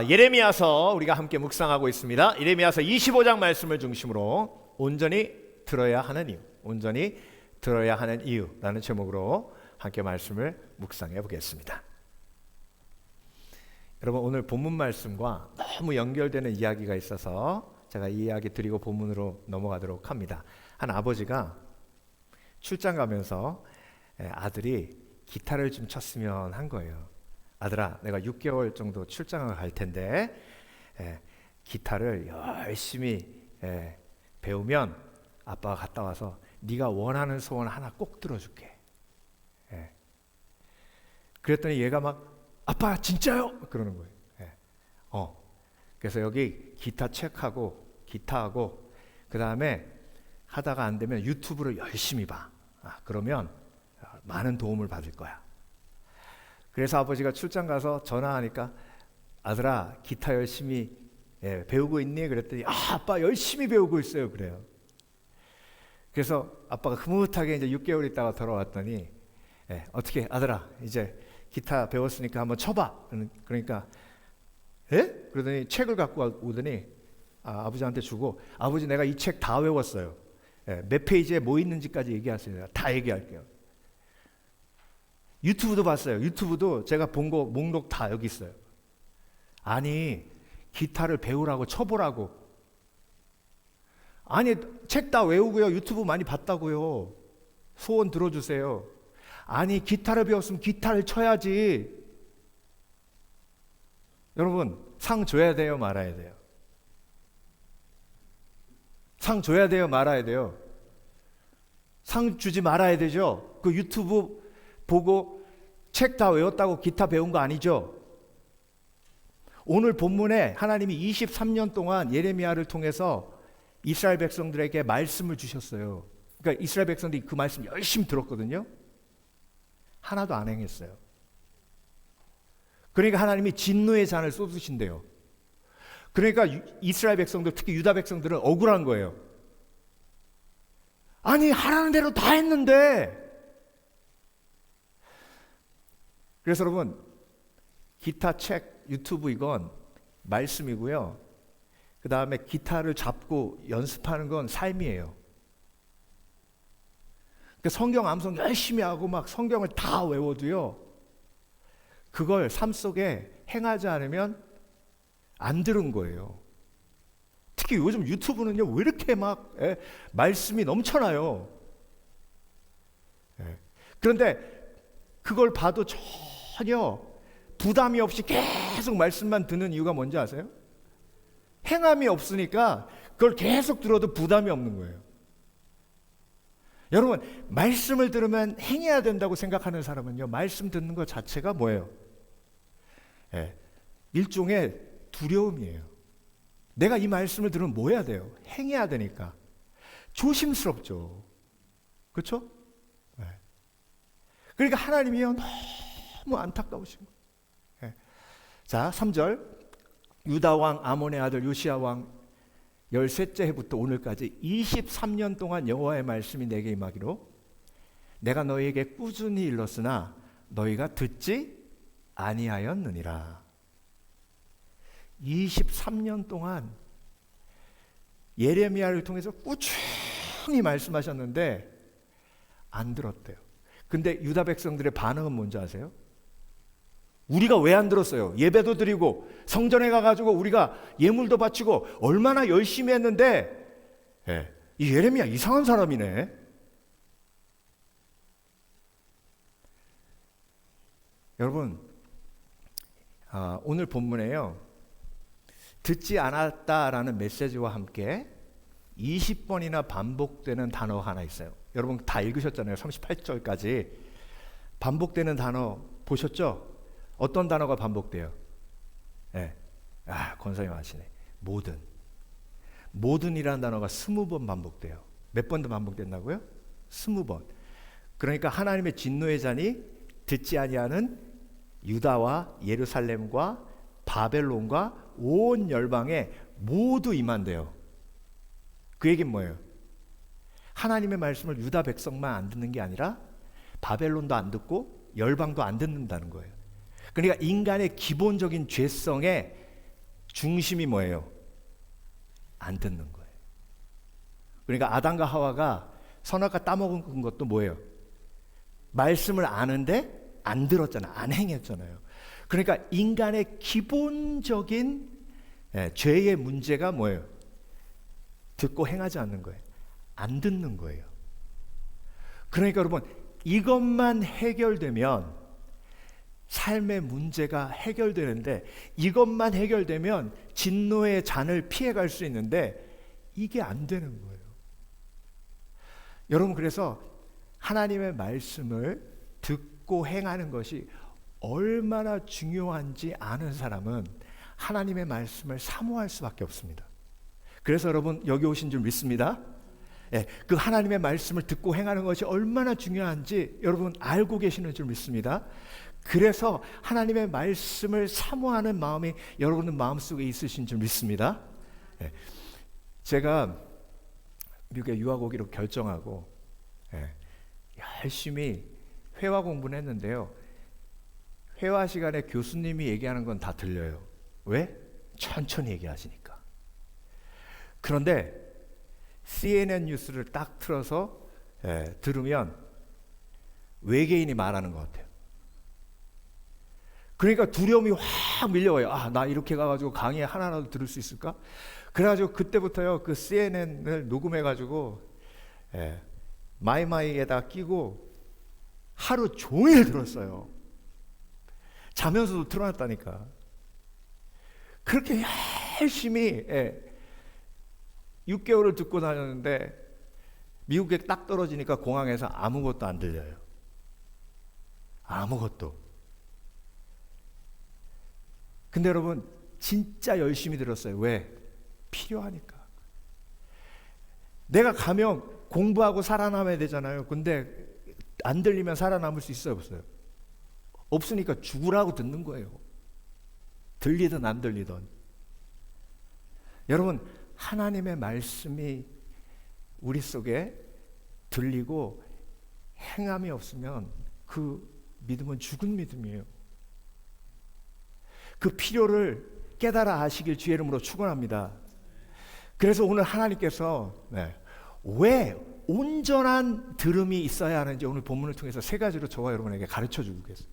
예레미야서 우리가 함께 묵상하고 있습니다. 예레미야서 25장 말씀을 중심으로 온전히 들어야 하는 이유, 온전히 들어야 하는 이유라는 제목으로 함께 말씀을 묵상해 보겠습니다. 여러분, 오늘 본문 말씀과 너무 연결되는 이야기가 있어서 제가 이 이야기 드리고 본문으로 넘어가도록 합니다. 한 아버지가 출장 가면서 아들이 기타를 좀 쳤으면 한 거예요. 아들아, 내가 6개월 정도 출장을 갈 텐데 기타를 열심히 배우면 아빠가 갔다 와서 네가 원하는 소원 하나 꼭 들어줄게. 그랬더니 얘가 막 아빠 진짜요? 그러는 거예요. 그래서 여기 기타 책하고 기타하고 그 다음에 하다가 안 되면 유튜브를 열심히 봐. 그러면 많은 도움을 받을 거야. 그래서 아버지가 출장 가서 전화하니까 아들아 기타 열심히 배우고 있니? 그랬더니 아빠 열심히 배우고 있어요. 그래요. 그래서 아빠가 흐뭇하게 이제 6개월 있다가 돌아왔더니 어떻게 아들아 이제 기타 배웠으니까 한번 쳐봐. 그러니까 그러더니 책을 갖고 오더니 아버지한테 주고 아버지 내가 이 책 다 외웠어요. 몇 페이지에 뭐 있는지까지 얘기하세요. 다 얘기할게요. 유튜브도 봤어요. 유튜브도 제가 본 거 목록 다 여기 있어요. 아니 기타를 배우라고 쳐보라고. 아니 책 다 외우고요. 유튜브 많이 봤다고요. 소원 들어주세요. 아니 기타를 배웠으면 기타를 쳐야지. 여러분 상 줘야 돼요? 말아야 돼요? 상 줘야 돼요? 말아야 돼요? 상 주지 말아야 되죠? 그 유튜브 보고 책 다 외웠다고 기타 배운 거 아니죠? 오늘 본문에 하나님이 23년 동안 예레미야를 통해서 이스라엘 백성들에게 말씀을 주셨어요. 그러니까 이스라엘 백성들이 그 말씀 열심히 들었거든요. 하나도 안 행했어요. 그러니까 하나님이 진노의 잔을 쏟으신대요. 그러니까 이스라엘 백성들, 특히 유다 백성들은 억울한 거예요. 아니 하라는 대로 다 했는데. 그래서 여러분 기타, 책, 유튜브 이건 말씀이고요. 그 다음에 기타를 잡고 연습하는 건 삶이에요. 그러니까 성경 암송 열심히 하고 막 성경을 다 외워도요. 그걸 삶 속에 행하지 않으면 안 들은 거예요. 특히 요즘 유튜브는요 왜 이렇게 막 말씀이 넘쳐나요. 그런데 그걸 봐도 전혀 부담이 없이 계속 말씀만 듣는 이유가 뭔지 아세요? 행함이 없으니까 그걸 계속 들어도 부담이 없는 거예요. 여러분 말씀을 들으면 행해야 된다고 생각하는 사람은요 말씀 듣는 것 자체가 뭐예요? 일종의 두려움이에요. 내가 이 말씀을 들으면 뭐 해야 돼요? 행해야 되니까 조심스럽죠. 그렇죠? 그러니까 하나님이요 너무 안타까우신 거예요. 자 3절 유다 왕 아몬의 아들 요시야 왕 13째 해부터 오늘까지 23년 동안 여호와의 말씀이 내게 임하기로 내가 너희에게 꾸준히 일렀으나 너희가 듣지 아니하였느니라. 23년 동안 예레미야를 통해서 꾸준히 말씀하셨는데 안 들었대요. 근데 유다 백성들의 반응은 뭔지 아세요? 우리가 왜 안 들었어요? 예배도 드리고 성전에 가가지고 우리가 예물도 바치고 얼마나 열심히 했는데 이 예레미야 이상한 사람이네. 여러분 오늘 본문에요 듣지 않았다라는 메시지와 함께 20번이나 반복되는 단어가 하나 있어요. 여러분 다 읽으셨잖아요. 38절까지 반복되는 단어 보셨죠? 어떤 단어가 반복돼요? 권사님 아시네. 모든이라는 단어가 20번 반복돼요. 몇 번 더 반복된다고요? 20번. 그러니까 하나님의 진노의 잔이 듣지 아니하는 유다와 예루살렘과 바벨론과 온 열방에 모두 임한대요. 그 얘기는 뭐예요? 하나님의 말씀을 유다 백성만 안 듣는 게 아니라 바벨론도 안 듣고 열방도 안 듣는다는 거예요. 그러니까 인간의 기본적인 죄성에 중심이 뭐예요? 안 듣는 거예요. 그러니까 아담과 하와가 선악과 따먹은 것도 뭐예요? 말씀을 아는데 안 들었잖아요. 안 행했잖아요. 그러니까 인간의 기본적인 죄의 문제가 뭐예요? 듣고 행하지 않는 거예요. 안 듣는 거예요. 그러니까 여러분, 이것만 해결되면 삶의 문제가 해결되는데, 이것만 해결되면 진노의 잔을 피해갈 수 있는데 이게 안 되는 거예요. 여러분, 그래서 하나님의 말씀을 듣고 행하는 것이 얼마나 중요한지 아는 사람은 하나님의 말씀을 사모할 수밖에 없습니다. 그래서 여러분 여기 오신 줄 믿습니다. 그 하나님의 말씀을 듣고 행하는 것이 얼마나 중요한지 여러분 알고 계시는 줄 믿습니다. 그래서 하나님의 말씀을 사모하는 마음이 여러분의 마음속에 있으신 줄 믿습니다. 제가 미국에 유학 오기로 결정하고 열심히 회화 공부를 했는데요. 회화 시간에 교수님이 얘기하는 건 다 들려요. 왜? 천천히 얘기하시니까. 그런데 CNN 뉴스를 딱 틀어서 들으면 외계인이 말하는 것 같아요. 그러니까 두려움이 확 밀려와요. 아, 나 이렇게 가가지고 강의 하나라도 들을 수 있을까? 그래가지고 그때부터요, 그 CNN을 녹음해가지고 마이마이에다 끼고 하루 종일 들었어요. 자면서도 틀어놨다니까. 그렇게 열심히 6개월을 듣고 다녔는데 미국에 딱 떨어지니까 공항에서 아무것도 안 들려요. 아무것도. 근데 여러분 진짜 열심히 들었어요. 왜? 필요하니까. 내가 가면 공부하고 살아남아야 되잖아요. 근데 안 들리면 살아남을 수 있어요, 없어요? 없으니까 죽으라고 듣는 거예요. 들리든 안 들리든. 여러분, 하나님의 말씀이 우리 속에 들리고 행함이 없으면 그 믿음은 죽은 믿음이에요. 그 필요를 깨달아 아시길 주의 이름으로 축원합니다. 그래서 오늘 하나님께서 왜 온전한 들음이 있어야 하는지 오늘 본문을 통해서 세 가지로 저와 여러분에게 가르쳐 주고 계세요.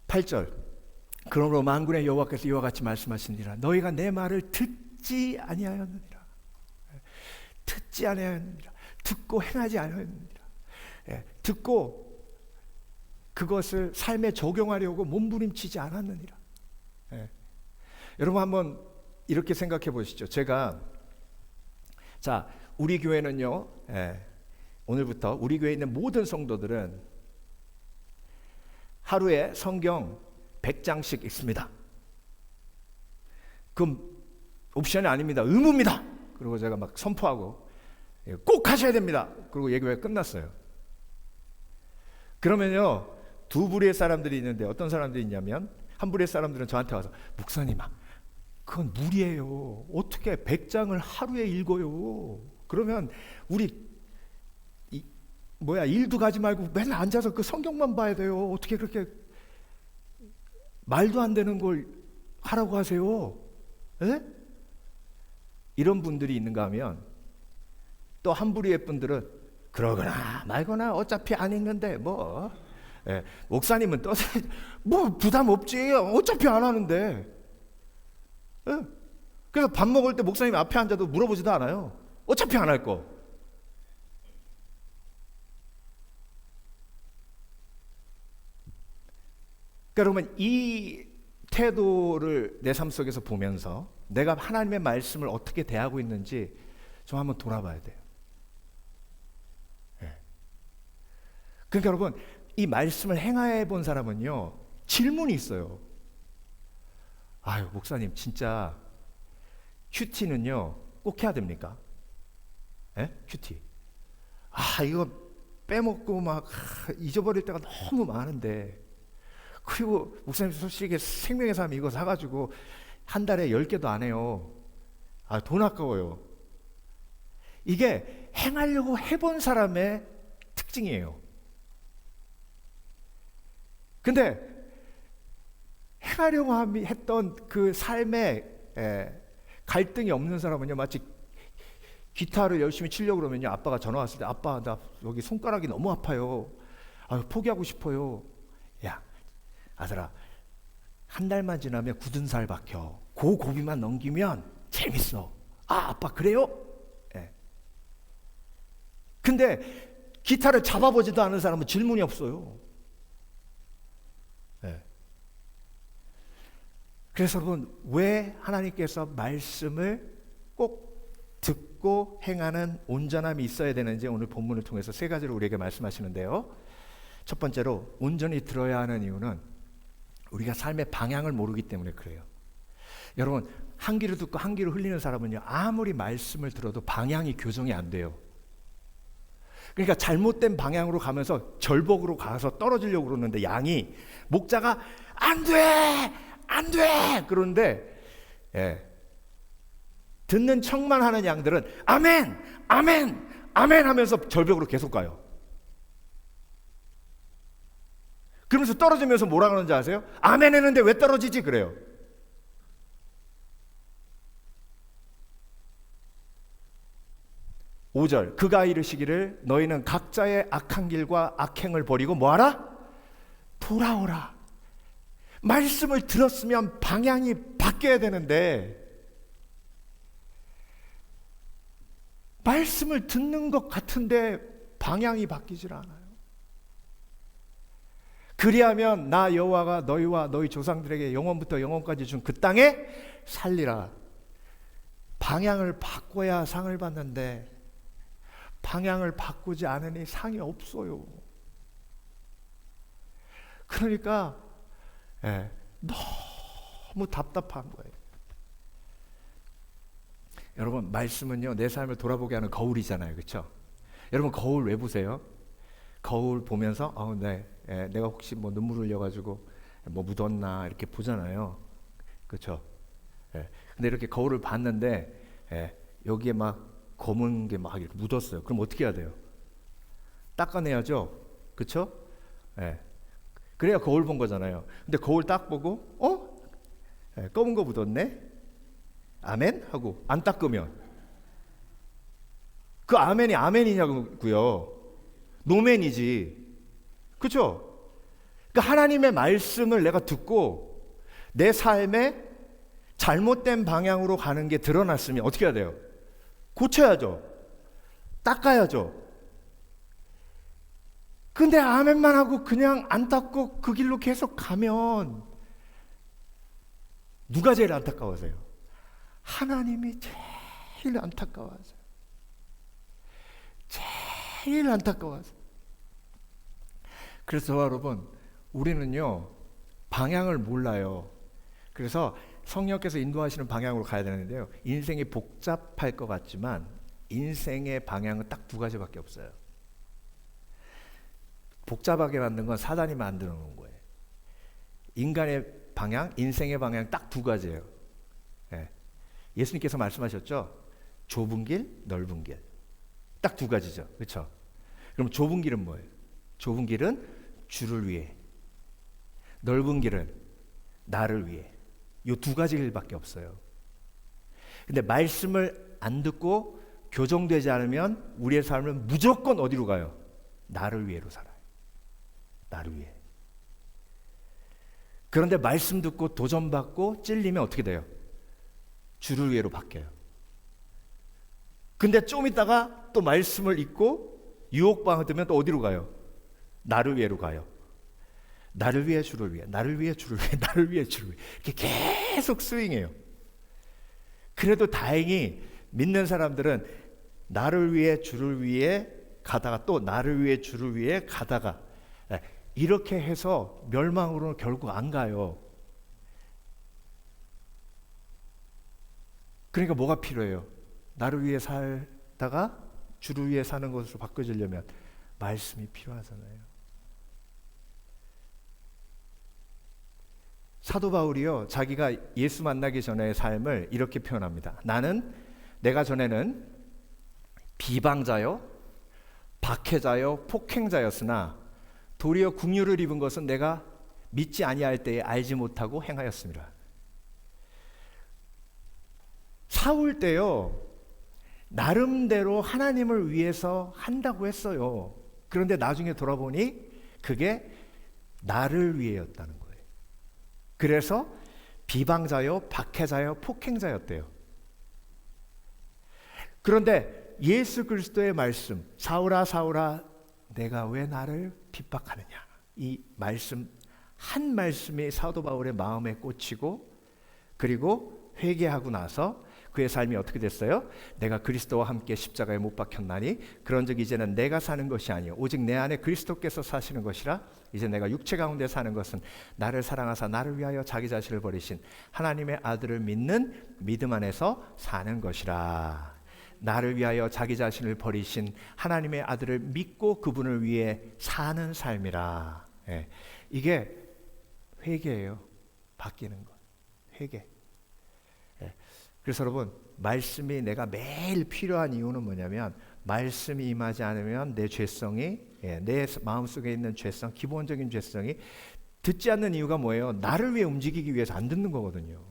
8절, 그러므로 만군의 여호와께서 이와 같이 말씀하시니라. 너희가 내 말을 듣지 아니하였느니라. 듣지 아니하였느니라. 듣고 행하지 아니하였느니라. 듣고 그것을 삶에 적용하려고 몸부림치지 않았느니라. 여러분 한번 이렇게 생각해 보시죠. 우리 교회는요, 오늘부터 우리 교회에 있는 모든 성도들은 하루에 성경 100장씩 읽습니다. 그럼 옵션이 아닙니다. 의무입니다. 그리고 제가 막 선포하고 꼭 하셔야 됩니다. 그리고 예배가 끝났어요. 그러면요, 두 부류의 사람들이 있는데 어떤 사람들이 있냐면, 한 부류의 사람들은 저한테 와서 목사님, 그건 무리예요. 어떻게 100장을 하루에 읽어요? 그러면 우리 일도 가지 말고 맨날 앉아서 그 성경만 봐야 돼요. 어떻게 그렇게 말도 안 되는 걸 하라고 하세요? 이런 분들이 있는가 하면, 또 한 부류의 분들은 그러거나 말거나 어차피 안 읽는데 목사님은 부담 없지. 어차피 안 하는데. 그래서 밥 먹을 때 목사님 앞에 앉아도 물어보지도 않아요. 어차피 안 할 거. 그러니까 여러분, 이 태도를 내 삶 속에서 보면서 내가 하나님의 말씀을 어떻게 대하고 있는지 좀 한번 돌아봐야 돼요. 그러니까 여러분, 이 말씀을 행해 본 사람은요, 질문이 있어요. 아유, 목사님, 진짜 큐티는요 꼭 해야 됩니까? 큐티. 이거 빼먹고 막 잊어버릴 때가 너무 많은데, 그리고 목사님 솔직히 생명의 삶 이거 사가지고 한 달에 10개도 안 해요. 돈 아까워요. 이게 행하려고 해본 사람의 특징이에요. 근데 행하려고 했던 그 삶에 갈등이 없는 사람은요, 마치 기타를 열심히 치려고 그러면요, 아빠가 전화 왔을 때 아빠 나 여기 손가락이 너무 아파요. 포기하고 싶어요. 야 아들아, 한 달만 지나면 굳은 살 박혀. 그 고비만 넘기면 재밌어. 아빠 그래요? 근데 기타를 잡아보지도 않은 사람은 질문이 없어요. 그래서 여러분, 왜 하나님께서 말씀을 꼭 듣고 행하는 온전함이 있어야 되는지 오늘 본문을 통해서 세 가지로 우리에게 말씀하시는데요. 첫 번째로, 온전히 들어야 하는 이유는 우리가 삶의 방향을 모르기 때문에 그래요. 여러분, 한 귀로 듣고 한 귀로 흘리는 사람은요, 아무리 말씀을 들어도 방향이 교정이 안 돼요. 그러니까 잘못된 방향으로 가면서 절복으로 가서 떨어지려고 그러는데, 양이, 목자가 안 돼! 안 돼! 그런데 듣는 척만 하는 양들은 아멘! 아멘! 아멘! 하면서 절벽으로 계속 가요. 그러면서 떨어지면서 뭐라 그러는지 아세요? 아멘 했는데 왜 떨어지지? 그래요. (5절) 그가 이르시기를 너희는 각자의 악한 길과 악행을 버리고 뭐하라? 돌아오라. 말씀을 들었으면 방향이 바뀌어야 되는데 말씀을 듣는 것 같은데 방향이 바뀌질 않아요. 그리하면 나 여호와가 너희와 너희 조상들에게 영원부터 영원까지 준 그 땅에 살리라. 방향을 바꿔야 상을 받는데 방향을 바꾸지 않으니 상이 없어요. 그러니까 너무 답답한 거예요. 여러분, 말씀은요, 내 삶을 돌아보게 하는 거울이잖아요. 그렇죠? 여러분, 거울 왜 보세요? 거울 보면서 내가 혹시 뭐 눈물 흘려가지고 뭐 묻었나 이렇게 보잖아요. 그렇죠? 근데 이렇게 거울을 봤는데 여기에 막 검은 게 막 이렇게 묻었어요. 그럼 어떻게 해야 돼요? 닦아내야죠. 그렇죠? 그래야 거울 본 거잖아요. 근데 거울 딱 보고 검은 거 묻었네? 아멘? 하고 안 닦으면 그 아멘이 아멘이냐고요. 노멘이지. 그렇죠? 그러니까 하나님의 말씀을 내가 듣고 내 삶에 잘못된 방향으로 가는 게 드러났으면 어떻게 해야 돼요? 고쳐야죠. 닦아야죠. 근데 아멘만 하고 그냥 안 닦고 그 길로 계속 가면 누가 제일 안타까워하세요? 하나님이 제일 안타까워하세요. 제일 안타까워하세요. 그래서 여러분, 우리는요 방향을 몰라요. 그래서 성령께서 인도하시는 방향으로 가야 되는데요, 인생이 복잡할 것 같지만 인생의 방향은 딱 두 가지밖에 없어요. 복잡하게 만든 건 사단이 만들어 놓은 거예요. 인간의 방향, 인생의 방향 딱 두 가지예요. 예수님께서 말씀하셨죠. 좁은 길, 넓은 길. 딱 두 가지죠. 그렇죠? 그럼 좁은 길은 뭐예요? 좁은 길은 주를 위해, 넓은 길은 나를 위해. 이 두 가지 길밖에 없어요. 근데 말씀을 안 듣고 교정되지 않으면 우리의 삶은 무조건 어디로 가요? 나를 위해로 살아요. 나를 위해. 그런데 말씀 듣고 도전받고 찔리면 어떻게 돼요? 주를 위해로 바뀌어요. 근데 좀 있다가 또 말씀을 잊고 유혹받으면 또 어디로 가요? 나를 위해로 가요. 나를 위해 주를 위해, 나를 위해 주를 위해, 나를 위해 주를 위해, 이렇게 계속 스윙해요. 그래도 다행히 믿는 사람들은 나를 위해 주를 위해 가다가 또 나를 위해 주를 위해 가다가 이렇게 해서 멸망으로는 결국 안 가요. 그러니까 뭐가 필요해요? 나를 위해 살다가 주를 위해 사는 것으로 바꿔지려면 말씀이 필요하잖아요. 사도 바울이요, 자기가 예수 만나기 전의 삶을 이렇게 표현합니다. 내가 전에는 비방자요, 박해자요, 폭행자였으나 도리어 긍휼을 입은 것은 내가 믿지 아니할 때에 알지 못하고 행하였습니다. 사울 때요, 나름대로 하나님을 위해서 한다고 했어요. 그런데 나중에 돌아보니 그게 나를 위해였다는 거예요. 그래서 비방자요, 박해자요, 폭행자였대요. 그런데 예수 그리스도의 말씀, 사울아 사울아 내가 왜 나를 핍박하느냐, 이 말씀 한 말씀이 사도 바울의 마음에 꽂히고 그리고 회개하고 나서 그의 삶이 어떻게 됐어요? 내가 그리스도와 함께 십자가에 못 박혔나니 그런즉 이제는 내가 사는 것이 아니요 오직 내 안에 그리스도께서 사시는 것이라. 이제 내가 육체 가운데 사는 것은 나를 사랑하사 나를 위하여 자기 자신을 버리신 하나님의 아들을 믿는 믿음 안에서 사는 것이라. 나를 위하여 자기 자신을 버리신 하나님의 아들을 믿고 그분을 위해 사는 삶이라. 예. 이게 회개예요. 바뀌는 것. 회개. 예. 그래서 여러분, 말씀이 내가 매일 필요한 이유는 뭐냐면 말씀이 임하지 않으면 내 죄성이, 내 마음속에 있는 죄성, 기본적인 죄성이 듣지 않는 이유가 뭐예요? 나를 위해 움직이기 위해서 안 듣는 거거든요.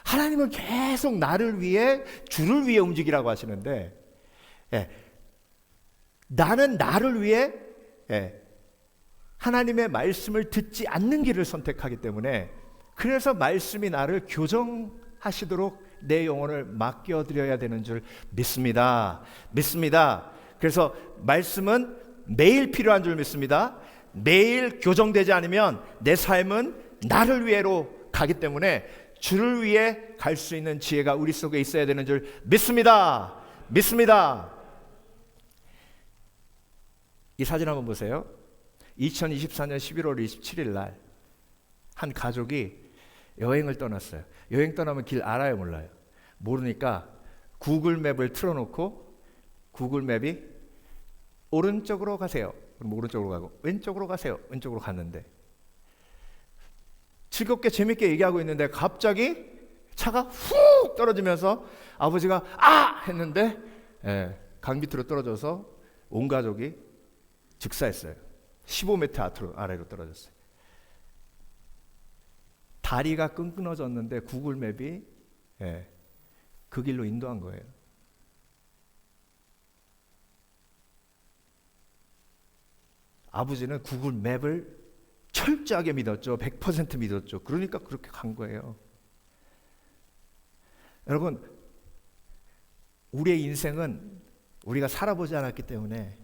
하나님은 계속 나를 위해, 주를 위해 움직이라고 하시는데, 나는 나를 위해 하나님의 말씀을 듣지 않는 길을 선택하기 때문에, 그래서 말씀이 나를 교정하시도록 내 영혼을 맡겨드려야 되는 줄 믿습니다. 그래서 말씀은 매일 필요한 줄 믿습니다. 매일 교정되지 않으면 내 삶은 나를 위해로 가기 때문에 주를 위해 갈 수 있는 지혜가 우리 속에 있어야 되는 줄 믿습니다. 이 사진 한번 보세요. 2024년 11월 27일 날 한 가족이 여행을 떠났어요. 여행 떠나면 길 알아요, 몰라요? 모르니까 구글 맵을 틀어놓고 구글 맵이 오른쪽으로 가세요. 그럼 오른쪽으로 가고, 왼쪽으로 가세요. 왼쪽으로 갔는데 즐겁게 재밌게 얘기하고 있는데 갑자기 차가 훅 떨어지면서 아버지가 아! 했는데 강 밑으로 떨어져서 온 가족이 즉사했어요. 15m 아래로 떨어졌어요. 다리가 끊어졌는데 구글 맵이 그 길로 인도한 거예요. 아버지는 구글 맵을 철저하게 믿었죠. 100% 믿었죠. 그러니까 그렇게 간 거예요. 여러분, 우리의 인생은 우리가 살아보지 않았기 때문에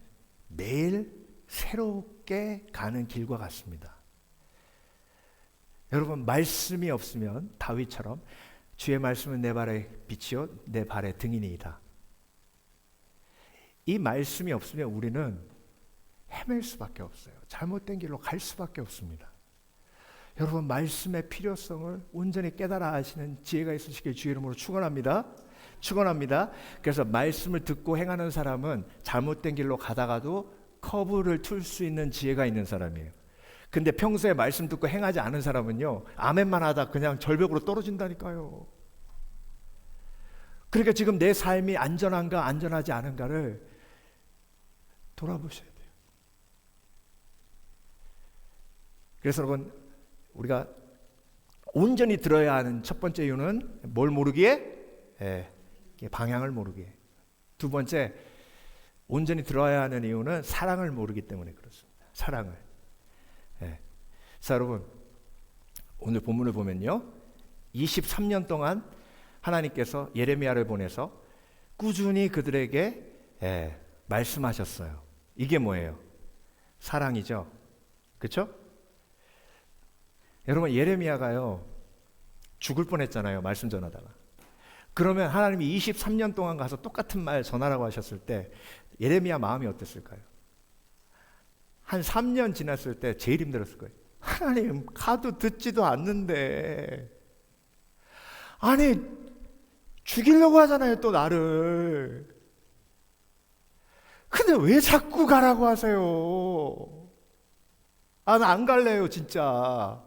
매일 새롭게 가는 길과 같습니다. 여러분, 말씀이 없으면 다윗처럼 주의 말씀은 내 발의 빛이요 내 발의 등이니이다. 이 말씀이 없으면 우리는 헤맬 수밖에 없어요. 잘못된 길로 갈 수밖에 없습니다. 여러분, 말씀의 필요성을 온전히 깨달아 하시는 지혜가 있으시길 주의 이름으로 축원합니다. 그래서 말씀을 듣고 행하는 사람은 잘못된 길로 가다가도 커브를 틀 수 있는 지혜가 있는 사람이에요. 근데 평소에 말씀 듣고 행하지 않은 사람은요, 아멘만 하다 그냥 절벽으로 떨어진다니까요. 그러니까 지금 내 삶이 안전한가 안전하지 않은가를 돌아보셔야 돼요. 그래서 여러분, 우리가 온전히 들어야 하는 첫 번째 이유는 뭘 모르기에? 방향을 모르기에. 두 번째, 온전히 들어야 하는 이유는 사랑을 모르기 때문에 그렇습니다. 사랑을. 자, 여러분, 오늘 본문을 보면요, 23년 동안 하나님께서 예레미야를 보내서 꾸준히 그들에게 말씀하셨어요. 이게 뭐예요? 사랑이죠. 그렇죠? 여러분, 예레미야가요 죽을 뻔했잖아요. 말씀 전하다가. 그러면 하나님이 23년 동안 가서 똑같은 말 전하라고 하셨을 때 예레미야 마음이 어땠을까요? 한 3년 지났을 때 제일 힘들었을 거예요. 하나님, 가도 듣지도 않는데, 아니 죽이려고 하잖아요, 또 나를. 근데 왜 자꾸 가라고 하세요? 아, 나 안 갈래요 진짜.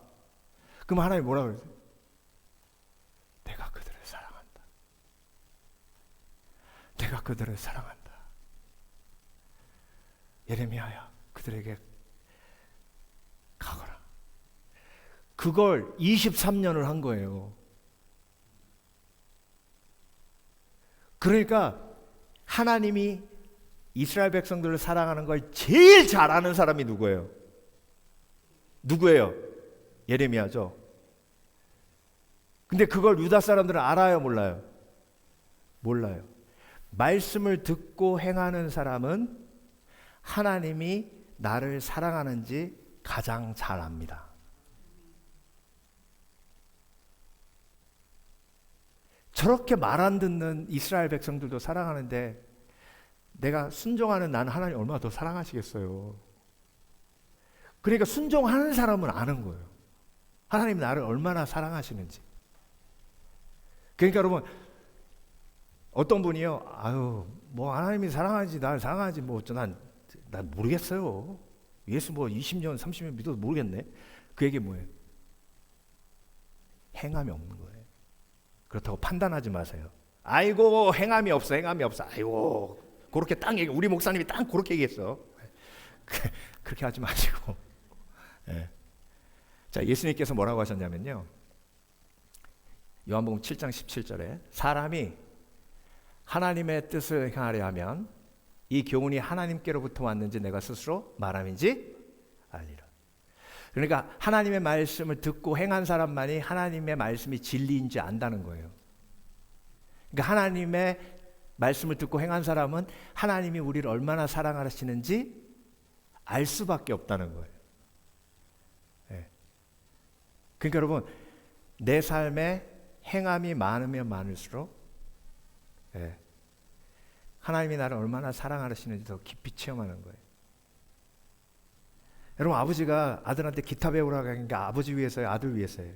그럼 하나님 뭐라고 그러세요? 내가 그들을 사랑한다. 내가 그들을 사랑한다. 예레미야야, 그들에게 가거라. 그걸 23년을 한 거예요. 그러니까 하나님이 이스라엘 백성들을 사랑하는 걸 제일 잘 아는 사람이 누구예요? 누구예요? 예레미야죠. 근데 그걸 유다 사람들은 알아요, 몰라요? 몰라요. 말씀을 듣고 행하는 사람은 하나님이 나를 사랑하는지 가장 잘 압니다. 저렇게 말 안 듣는 이스라엘 백성들도 사랑하는데 내가 순종하는 나는 하나님 얼마나 더 사랑하시겠어요. 그러니까 순종하는 사람은 아는 거예요. 하나님 나를 얼마나 사랑하시는지. 그러니까 여러분, 어떤 분이요, 아유 뭐 하나님이 사랑하지 나를 사랑하지 뭐 난 모르겠어요. 예수 뭐 20년 30년 믿어도 모르겠네. 그 얘기 뭐예요? 행함이 없는 거예요. 그렇다고 판단하지 마세요. 아이고 행함이 없어. 아이고 그렇게 딱 얘기, 우리 목사님이 딱 그렇게 얘기했어. 그렇게 하지 마시고. 네. 자, 예수님께서 뭐라고 하셨냐면요, 요한복음 7장 17절에 사람이 하나님의 뜻을 행하려 하면 이 교훈이 하나님께로부터 왔는지 내가 스스로 말함인지 알리라. 그러니까 하나님의 말씀을 듣고 행한 사람만이 하나님의 말씀이 진리인지 안다는 거예요. 그러니까 하나님의 말씀을 듣고 행한 사람은 하나님이 우리를 얼마나 사랑하시는지 알 수밖에 없다는 거예요. 네. 그러니까 여러분, 내 삶에 행함이 많으면 많을수록 하나님이 나를 얼마나 사랑하시는지 더 깊이 체험하는 거예요. 여러분, 아버지가 아들한테 기타 배우라고 하는 게 아버지 위해서요, 아들 위해서요?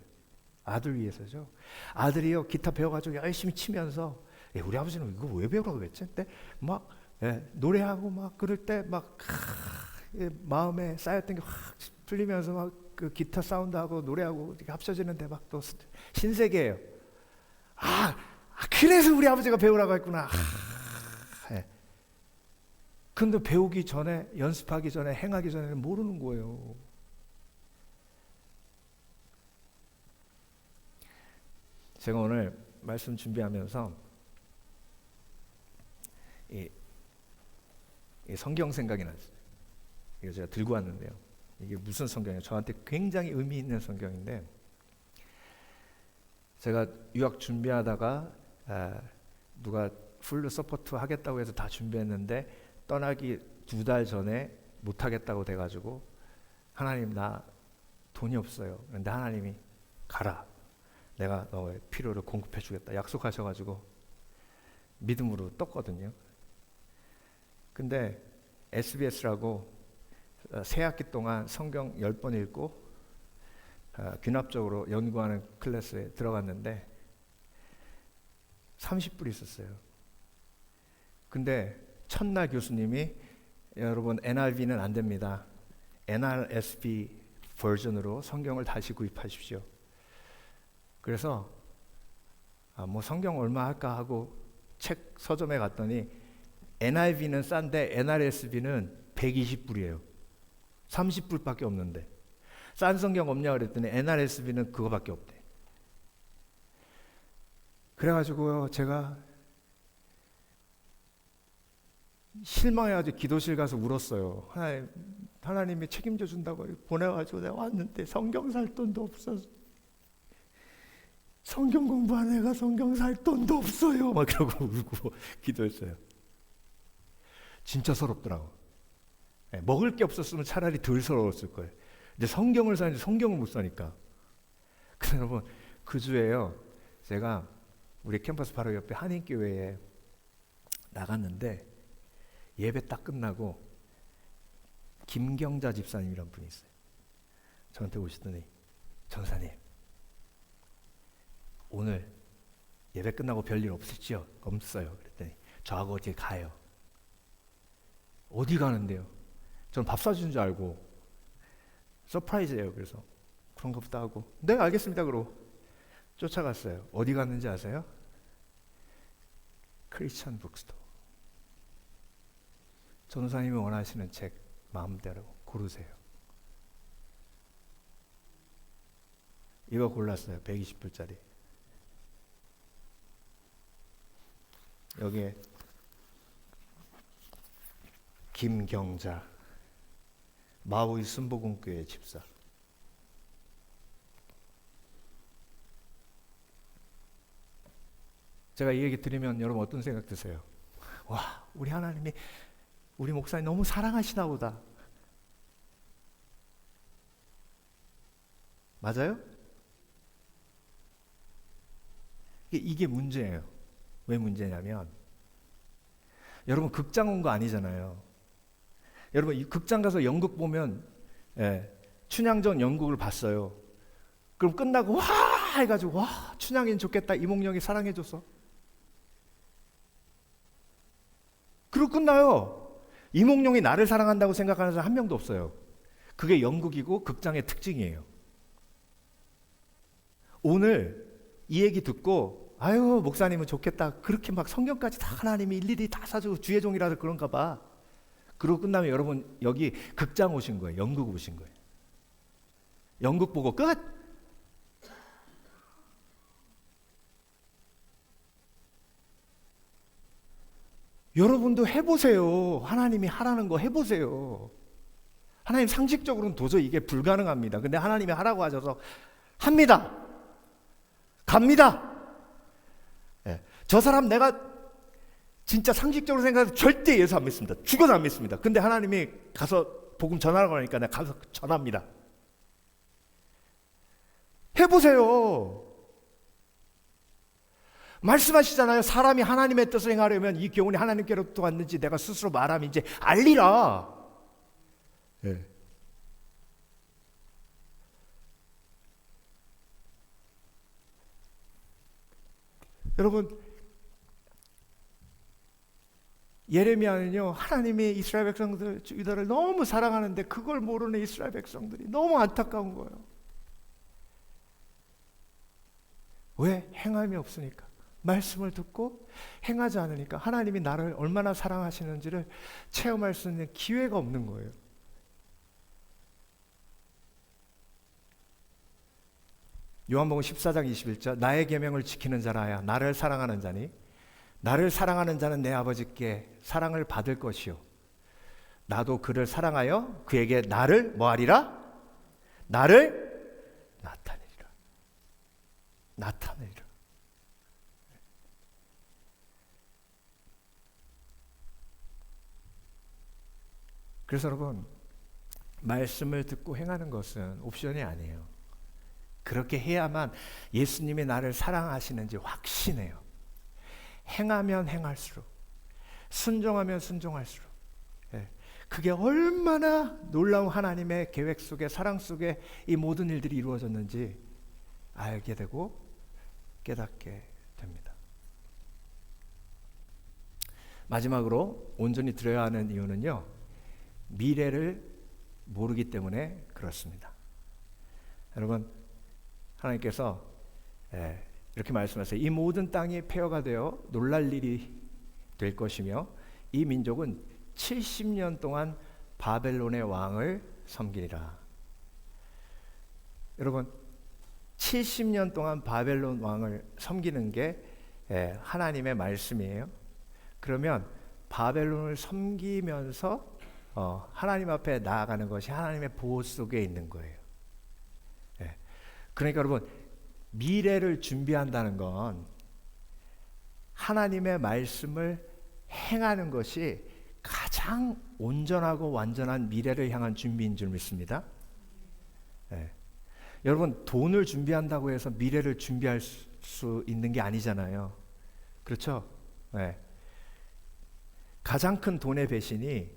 아들 위해서죠. 아들이요 기타 배워가지고 열심히 치면서 우리 아버지는 이거 왜 배우라고 그랬지? 근데 막 노래하고 막 그럴 때 막 마음에 쌓였던 게 확 풀리면서 막 그 기타 사운드하고 노래하고 합쳐지는데 막 또 신세계예요. 그래서 우리 아버지가 배우라고 했구나. 근데 배우기 전에, 연습하기 전에, 행하기 전에는 모르는 거예요. 제가 오늘 말씀 준비하면서 이 성경 생각이 났어요. 이거 제가 들고 왔는데요. 이게 무슨 성경이에요? 저한테 굉장히 의미 있는 성경인데, 제가 유학 준비하다가 누가 풀로 서포트 하겠다고 해서 다 준비했는데 떠나기 2달 전에 못 하겠다고 돼가지고, 하나님 나 돈이 없어요. 그런데 하나님이 가라. 내가 너의 필요를 공급해 주겠다 약속하셔가지고 믿음으로 떴거든요. 근데 SBS라고 새 학기 동안 성경 10번 읽고 귀납적으로 연구하는 클래스에 들어갔는데 30불 있었어요. 근데 첫날 교수님이 여러분 NIV는 안 됩니다. NRSV 버전으로 성경을 다시 구입하십시오. 그래서 뭐 성경 얼마 할까 하고 책 서점에 갔더니 NIV는 싼데 NRSV는 120불이에요. 30불밖에 없는데 싼 성경 없냐 그랬더니 NRSV는 그거밖에 없대. 그래가지고 제가 실망해가지고 기도실 가서 울었어요. 하나님이 책임져 준다고 보내가지고 내가 왔는데 성경 살 돈도 없어서, 성경 공부하는 애가 성경 살 돈도 없어요. 막 그러고 울고 기도했어요. 진짜 서럽더라고. 먹을 게 없었으면 차라리 덜 서러웠을 거예요. 근데 성경을 사는데 성경을 못 사니까. 그래서 여러분, 그 주에요, 제가 우리 캠퍼스 바로 옆에 한인교회에 나갔는데 예배 딱 끝나고 김경자 집사님이란 분이 있어요. 저한테 오시더니, 전사님 오늘 예배 끝나고 별일 없으시죠? 없어요. 그랬더니 저하고 어디 가요. 어디 가는데요? 저는 밥 사주는 줄 알고 서프라이즈예요. 그래서 그런가 보다 하고 네 알겠습니다 그러고 쫓아갔어요. 어디 갔는지 아세요? 크리스천 북스토어. 전도사님이 원하시는 책 마음대로 고르세요. 이거 골랐어요. 120불짜리. 여기에 김경자 마우이 순복음교회 집사. 제가 이 얘기 들으면 여러분 어떤 생각 드세요? 와, 우리 하나님이 우리 목사님 너무 사랑하시나 보다. 맞아요? 이게 문제예요. 왜 문제냐면 여러분 극장 온 거 아니잖아요. 여러분 이 극장 가서 연극 보면 춘향전 연극을 봤어요. 그럼 끝나고 와 해가지고 와 춘향이는 좋겠다. 이몽룡이 사랑해줬어. 그리고 끝나요. 이몽룡이 나를 사랑한다고 생각하는 사람 한 명도 없어요. 그게 연극이고 극장의 특징이에요. 오늘 이 얘기 듣고 아유 목사님은 좋겠다. 그렇게 막 성경까지 다 하나님이 일일이 다 사주고 주의 종이라서 그런가 봐. 그러고 끝나면 여러분 여기 극장 오신 거예요. 연극 오신 거예요. 연극 보고 끝. 여러분도 해보세요. 하나님이 하라는 거 해보세요. 하나님 상식적으로는 도저히 이게 불가능합니다. 근데 하나님이 하라고 하셔서 합니다. 갑니다. 저 사람 내가 진짜 상식적으로 생각해서 절대 예수 안 믿습니다. 죽어도 안 믿습니다. 근데 하나님이 가서 복음 전하라고 하니까 내가 가서 전합니다. 해보세요. 말씀하시잖아요. 사람이 하나님의 뜻을 행하려면 이 교훈이 하나님께로부터 왔는지 내가 스스로 말하면 이제 알리라. 여러분 예레미야는요 하나님이 이스라엘 백성들 유다를 너무 사랑하는데 그걸 모르는 이스라엘 백성들이 너무 안타까운 거예요. 왜? 행함이 없으니까. 말씀을 듣고 행하지 않으니까 하나님이 나를 얼마나 사랑하시는지를 체험할 수 있는 기회가 없는 거예요. 요한복음 14장 21절 나의 계명을 지키는 자라야 나를 사랑하는 자니 나를 사랑하는 자는 내 아버지께 사랑을 받을 것이요 나도 그를 사랑하여 그에게 나를 뭐하리라? 나를 나타내리라. 나타내리라. 그래서 여러분 말씀을 듣고 행하는 것은 옵션이 아니에요. 그렇게 해야만 예수님이 나를 사랑하시는지 확신해요. 행하면 행할수록, 순종하면 순종할수록, 그게 얼마나 놀라운 하나님의 계획 속에 사랑 속에 이 모든 일들이 이루어졌는지 알게 되고 깨닫게 됩니다. 마지막으로 온전히 드려야 하는 이유는요, 미래를 모르기 때문에 그렇습니다. 여러분, 하나님께서 이렇게 말씀하세요. 이 모든 땅이 폐허가 되어 놀랄 일이 될 것이며 이 민족은 70년 동안 바벨론의 왕을 섬기리라. 여러분 70년 동안 바벨론 왕을 섬기는 게 하나님의 말씀이에요. 그러면 바벨론을 섬기면서 하나님 앞에 나아가는 것이 하나님의 보호 속에 있는 거예요. 그러니까 여러분 미래를 준비한다는 건 하나님의 말씀을 행하는 것이 가장 온전하고 완전한 미래를 향한 준비인 줄 믿습니다. 여러분 돈을 준비한다고 해서 미래를 준비할 수 있는 게 아니잖아요. 그렇죠? 가장 큰 돈의 배신이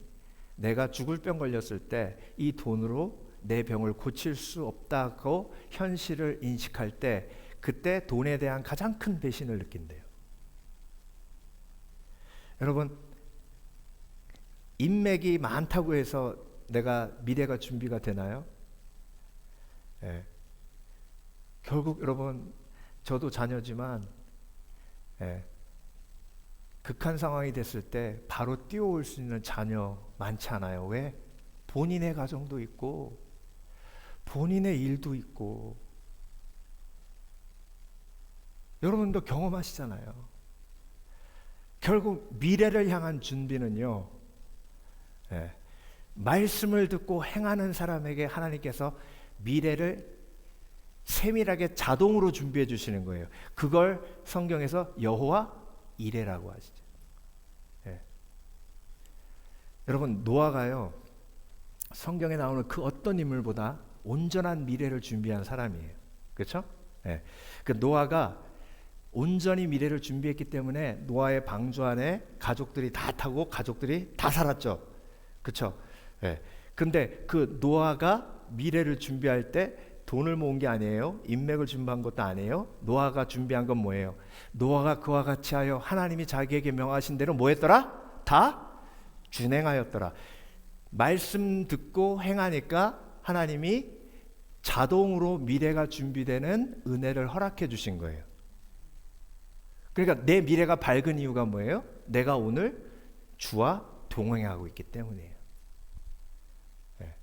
내가 죽을 병 걸렸을 때 이 돈으로 내 병을 고칠 수 없다고 현실을 인식할 때 그때 돈에 대한 가장 큰 배신을 느낀대요. 여러분 인맥이 많다고 해서 내가 미래가 준비가 되나요? 결국 여러분 저도 자녀지만 극한 상황이 됐을 때 바로 뛰어올 수 있는 자녀 많지 않아요. 왜? 본인의 가정도 있고 본인의 일도 있고 여러분도 경험하시잖아요. 결국 미래를 향한 준비는요, 예, 말씀을 듣고 행하는 사람에게 하나님께서 미래를 세밀하게 자동으로 준비해 주시는 거예요. 그걸 성경에서 여호와 이레라고 하시죠. 예. 여러분, 노아가요, 성경에 나오는 그 어떤 인물보다 온전한 미래를 준비한 사람이에요. 그렇죠? 예. 그 노아가 온전히 미래를 준비했기 때문에 노아의 방주 안에 가족들이 다 타고 가족들이 다 살았죠. 그렇죠? 예. 근데 그 노아가 미래를 준비할 때 돈을 모은 게 아니에요. 인맥을 준비한 것도 아니에요. 노아가 준비한 건 뭐예요? 노아가 그와 같이 하여 하나님이 자기에게 명하신 대로 뭐 했더라? 다 준행하였더라. 말씀 듣고 행하니까 하나님이 자동으로 미래가 준비되는 은혜를 허락해 주신 거예요. 그러니까 내 미래가 밝은 이유가 뭐예요? 내가 오늘 주와 동행하고 있기 때문이에요. 네.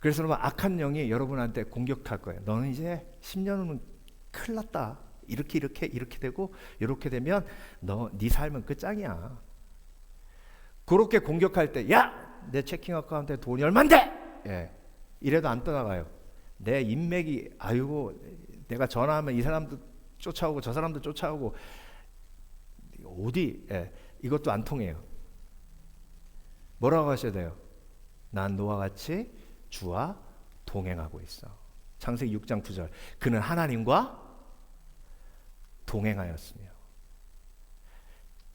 그래서 여러분, 악한 영이 여러분한테 공격할 거예요. 너는 이제 10년 후면 큰일 났다. 이렇게 되고 이렇게 되면 네 삶은 끝장이야. 그렇게 공격할 때, 야! 내 체킹 어카운트에 돈이 얼만데? 예. 이래도 안 떠나가요. 내 인맥이, 아이고, 내가 전화하면 이 사람도 쫓아오고 저 사람도 쫓아오고, 어디, 예. 이것도 안 통해요. 뭐라고 하셔야 돼요? 난 노아와 같이 주와 동행하고 있어. 창세기 6장 9절. 그는 하나님과 동행하였으며.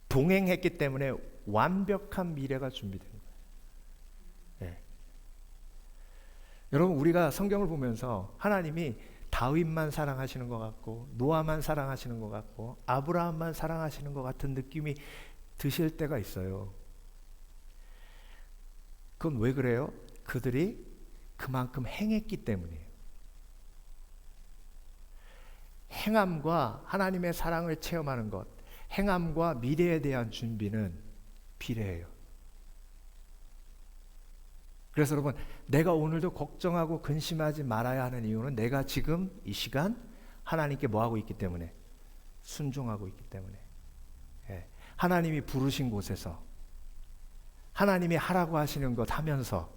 동행했기 때문에 완벽한 미래가 준비된 거예요. 네. 여러분, 우리가 성경을 보면서 하나님이 다윗만 사랑하시는 것 같고 노아만 사랑하시는 것 같고 아브라함만 사랑하시는 것 같은 느낌이 드실 때가 있어요. 그건 왜 그래요? 그들이 그만큼 행했기 때문이에요. 행함과 하나님의 사랑을 체험하는 것, 행함과 미래에 대한 준비는 비례해요. 그래서 여러분, 내가 오늘도 걱정하고 근심하지 말아야 하는 이유는 내가 지금 이 시간 하나님께 뭐하고 있기 때문에, 순종하고 있기 때문에. 예. 하나님이 부르신 곳에서 하나님이 하라고 하시는 것 하면서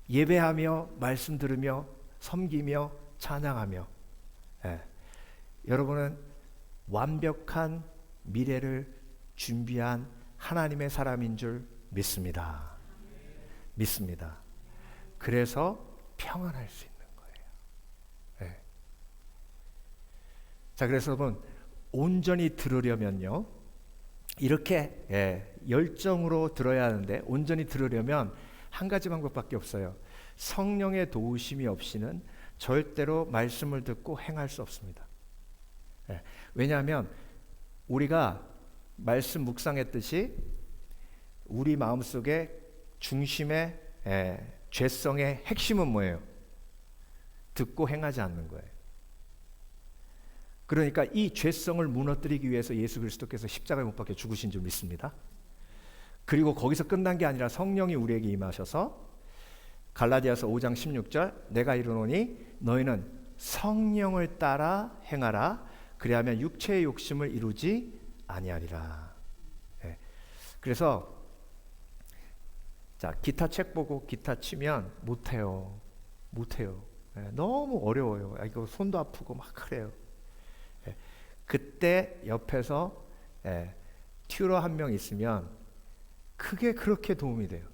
예배하며 말씀 들으며 섬기며 찬양하며, 예. 여러분은 완벽한 미래를 준비한 하나님의 사람인 줄 믿습니다. 믿습니다. 그래서 평안할 수 있는 거예요. 네. 자, 그래서 여러분, 온전히 들으려면요, 이렇게 열정으로 들어야 하는데, 온전히 들으려면 한 가지 방법밖에 없어요. 성령의 도우심이 없이는 절대로 말씀을 듣고 행할 수 없습니다. 왜냐하면 우리가 말씀 묵상했듯이 우리 마음속에 중심의 죄성의 핵심은 뭐예요? 듣고 행하지 않는 거예요. 그러니까 이 죄성을 무너뜨리기 위해서 예수 그리스도께서 십자가에 못 박혀 죽으신 줄 믿습니다. 그리고 거기서 끝난 게 아니라 성령이 우리에게 임하셔서 갈라디아서 5장 16절, 내가 이르노니 너희는 성령을 따라 행하라. 그리하면 육체의 욕심을 이루지 아니하리라. 그래서 자, 기타 책 보고 기타 치면 못해요. 너무 어려워요. 이거 손도 아프고 막 그래요. 그때 옆에서 튜러 한 명 있으면 그게 그렇게 도움이 돼요.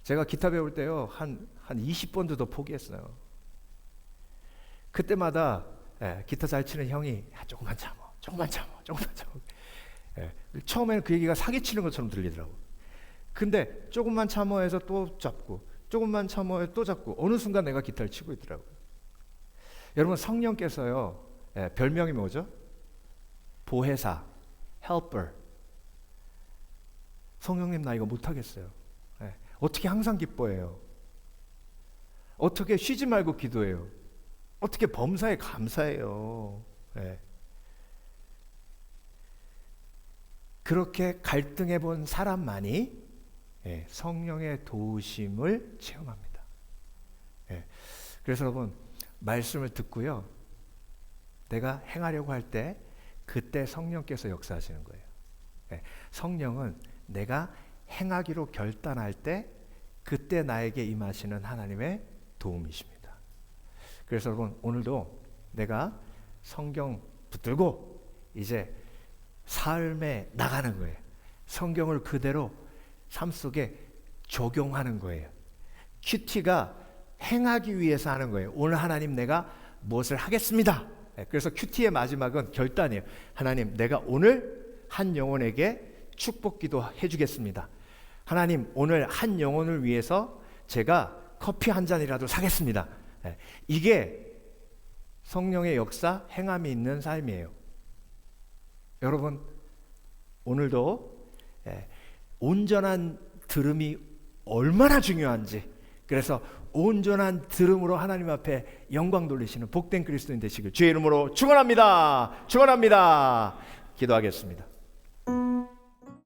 제가 기타 배울 때요, 한 20번도 더 포기했어요. 그때마다 기타 잘 치는 형이 조금만 참어. 처음에는 그 얘기가 사기치는 것처럼 들리더라고. 근데 조금만 참어해서 또 잡고, 조금만 참어해서 또 잡고, 어느 순간 내가 기타를 치고 있더라고요. 여러분, 성령께서요, 별명이 뭐죠? 보혜사, helper. 성령님, 나 이거 못하겠어요. 어떻게 항상 기뻐해요? 어떻게 쉬지 말고 기도해요? 어떻게 범사에 감사해요? 그렇게 갈등해 본 사람만이 성령의 도우심을 체험합니다. 그래서 여러분, 말씀을 듣고요, 내가 행하려고 할 때 그때 성령께서 역사하시는 거예요. 예, 성령은 내가 행하기로 결단할 때 그때 나에게 임하시는 하나님의 도움이십니다. 그래서 여러분, 오늘도 내가 성경 붙들고 이제 삶에 나가는 거예요. 성경을 그대로 삶 속에 적용하는 거예요. 큐티가 행하기 위해서 하는 거예요. 오늘 하나님 내가 무엇을 하겠습니다. 그래서 큐티의 마지막은 결단이에요. 하나님, 내가 오늘 한 영혼에게 축복기도 해주겠습니다. 하나님, 오늘 한 영혼을 위해서 제가 커피 한 잔이라도 사겠습니다. 이게 성령의 역사, 행함이 있는 삶이에요. 여러분, 오늘도 온전한 들음이 얼마나 중요한지, 그래서 온전한 들음으로 하나님 앞에 영광 돌리시는 복된 그리스도인 되시길 주의 이름으로 축원합니다. 축원합니다. 기도하겠습니다.